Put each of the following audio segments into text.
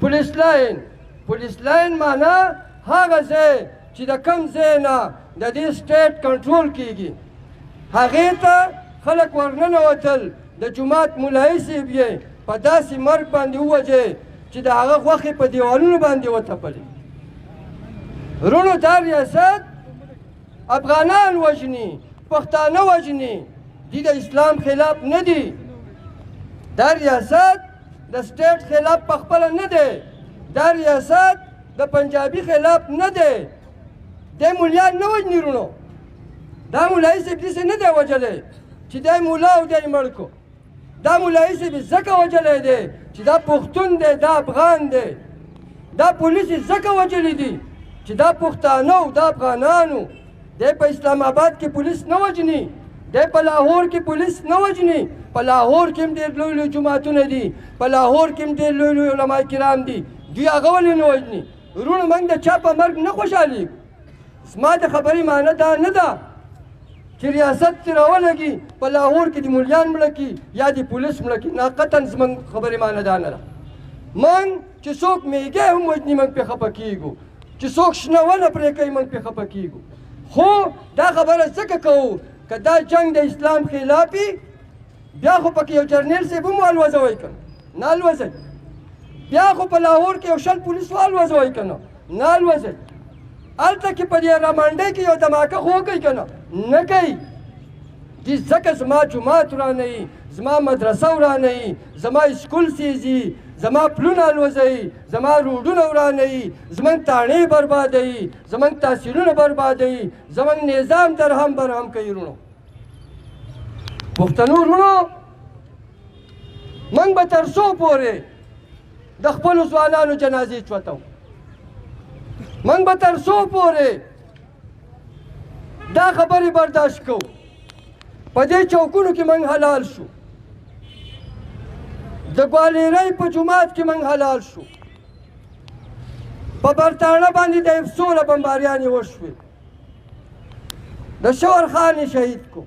پولیس لاین معنا هغه ځای چې د کوم ځای نه د دې سټیټ کنټرول کیږي هغې ته خلک ورننوتل د جومات مولایي صاحب یې په داسې مرګ باندې ووجې چې د هغه غوښې په دیوالونو باندې وتپلې وروڼو دا ریاست افغانان وژني پښتانه وژني دي د اسلام خلاف نه دي دا ریاست د سټیټ خلاف پخپله نه دی دا ریاست د پنجابي خلاف نه دی دی مولیان نه وژني وروڼو دا مولایي صاحب داسې نه دی وژلی چې دی مولا او دی مړ کړو دا مولایي صاحب یې ځکه وژلی دی چې دا پښتون دی دا افغان دی دا پولیس یې ځکه وژلی دي چې دا پښتانه او دا افغانانو دی په اسلام آباد کې پولیس نه وژني دی په لاهور کې پولیس نه وژني په لاهور کې هم ډېر لوی لوی جوماتونه دي په لاهور کې هم ډېر لوی لوی علما کرام دي دوی هغه ولې نه وژني وروڼو موږ د چا په مرګ نه خوشحالېږو زما د خبرې معنی دا نه ده چې ریاست ترې راولګي په لاهور کې د مولیان مړه کړي یا د پولیس مړه کړي نه قطعا زموږ خبرې معنی دا نه ده موږ چې څوک میږی هم وژني موږ پرې خفه کېږو چې څوک شنه ونه پرې کوي موږ پرې خفه کېږو خو دا خبره ځکه کوو که دا جنګ د اسلام خلاف وي بیا خو پکې یو جرنیل صاحب هم والوځوئ که نه الوځئ بیا خو په لاهور کې یو 100 پولیس والوځوئ که نه نه الوځئ هلته کې په دې رامنډۍ کې یو دماکه خو وکئ که نه نه کوي دي ځکه زما جومات ورانوي زما مدرسه ورانوي زما اسکول سیزي زما پلونه الوځوي زما روډونه ورانوي زموږ تاڼې بربادوي زموږ تحصیلونه بربادوي زموږ نظام درهم برهم کوي وروڼو پښتنو وروڼو موږ به تر څو پورې د خپلو ځوانانو جنازې چوتو موږ به تر څو پورې دا خبرې برداشت کوو په دې چوکونو کې موږ حلال شو د ګوالیرۍ په جومات کې موږ حلال شو په برتانه باندې د افسوله بمباریانې وشوې د شور خان یې شهید کړو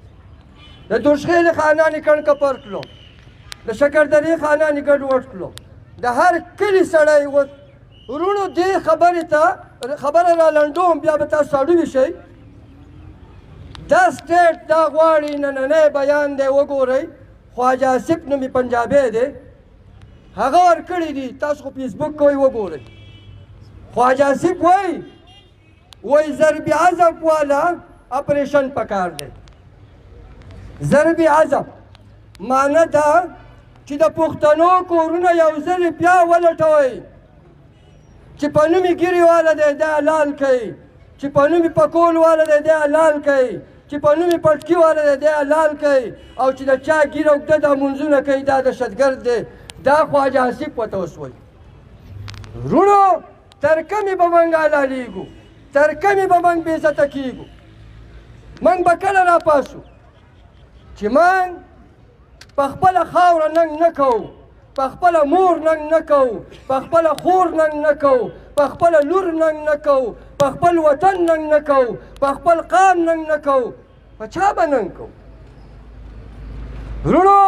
د دوشخیلې خانان یې کڼکپر کړلو د شکردرې خانان یې ګډوډ کړلو د هر کلي سړی وروڼو دې خبرې ته خبره را لنډوم بیا به تاسو اړوي شئ دا سټیټ دا غواړي نننی بیان دی وګورئ خواجه آصف نومې پنجابی دی هغه ورکړي دي تاسو خو فیسبوک کوئ وګورئ خواجه آصف وایي ضرب عضب والا اپریشن پکار دی ضرب عضب معنی دا چې د پښتنو کورونه یو ځل بیا ولټوئ چې په نوم یې ګیرې والا دی دی حلال کوي چې په نوم یې پکول والا دی دی حلال کوي چې په نوم یې پټکي والا دی دی حلال کوي او چې د چا ګیره اوږده دا منځونه کوي دا دهشتګرد دی دا خواجه آصف ورته اوس وایي وروڼو تر کومې به موږ حلالېږو تر کومې به موږ بېعزته کېږو موږ به کله راپاسو چې موږ په خپله خاوره ننګ نه کوو په خپله مور ننګ نه کوو په خپله خور ننګ نه کوو په خپله لور ننګ نه کوو په خپل وطن ننګ نه کوو په خپل قام ننګ نه کوو په چا به ننګ کوو وروڼو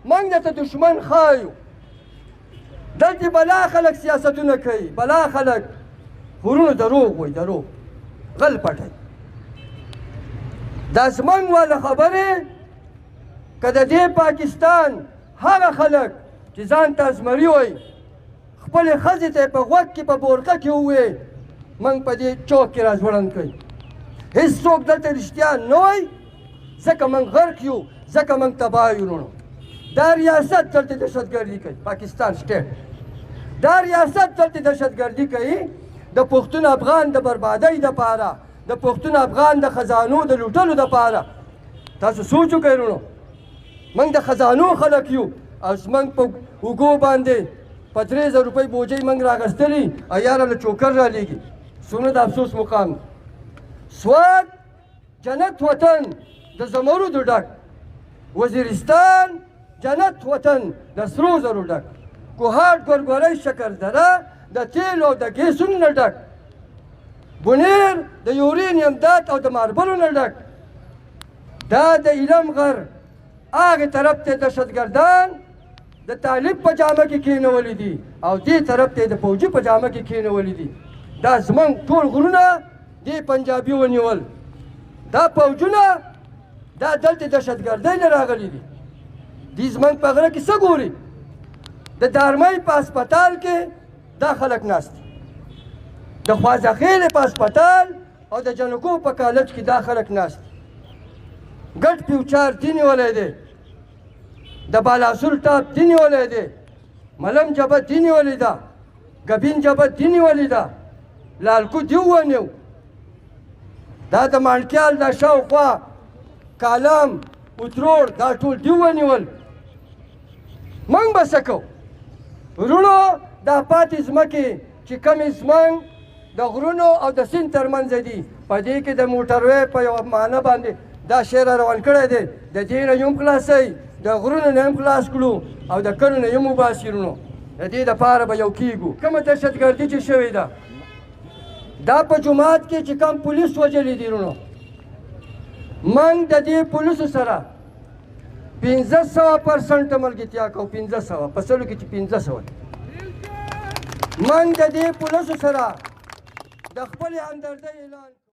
موږ درته دښمن ښایو دلته بلا خلک سیاستونه کوي بلا خلک وروڼو دروغ وایي دروغ غل پټوي دا زموږ والا خبرې که د دې پاکستان هغه خلک چې ځان ته زمري وایي خپلې ښځې ته یې په غوږ کې په بورقه کې ووایي موږ په دې چوک کې راځوړند کوي هېڅوک دلته رښتیا نه وایي ځکه موږ غرق یو ځکه موږ تباه یو وروڼو دا ریاست دلته دهشتګردي کوي پاکستان سټیټ دا ریاست دلته دهشتګردي کوي د پښتون افغان د بربادۍ دپاره د پښتون افغان د خزانو د لوټلو دپاره تاسو سوچ وکئ وروڼو موږ د خزانو خلک یو او زموږ په اوږو باندې په 3000 روپۍ بوجۍ موږ راغستلي او یاره له چوکر رالیږي څومره د افسوس مقام سوات جنت وطن د زمرودو ډک وزیرستان جنت وطن د سرو زرو ډک کوهاټ ګورګورۍ شکردره د تیلو او د ګیسونو نه ډک بونیر د یورینیم دات او د ماربلو نه ډک دا د ایلم غر هغې طرف ته دهشتګردان د طالب په جامه کې کېنولي دي او دې طرف ته د فوجي په جامه کې کېنولي دي دا زمونږ ټول غرونه دې پنجابي ونیول دا فوجونه دا دلته دهشتګردۍ نه راغلي دي دې زمونږ په غره کې څه ګوري د دارمۍ په هسپتال کې دا خلک ناست دي د خوازخېلې په هسپتال او د جنکو په کالج کې دا خلک ناست دي ګډ فیوچر دې نیولی دی د بالاسور ټاپ دې نیولی دی ملم جبهه دې نیولې ده ګبین جبهه دې نیولې ده لالکو دې ونیو دا د مانکیال دا شاوخوا کالم اتروړ دا ټول دې ونیول موږ به څه کوو وروڼو دا پاتې ځمکې چې کمې زموږ د غرونو او د سیند ترمنځ دي په دې کې د موټروې په یوه معنه باندې دا شی را روان کړی دی د دې نه یې هم خلاصوي د غرونو نه هم خلاص کړو او د کلو نه یې هم وباسي وروڼو د دې دپاره به یو کېږو کومه دهشتګردي چې شوې ده دا په جومات کې چې کم پولیس وژلي دي وروڼو موږ د دې پولیسو سره 500% ملګرتیا کوو 500 په سلو کې چې 500 موږ د دې پولیسو سره د خپلې همدردۍ اعلان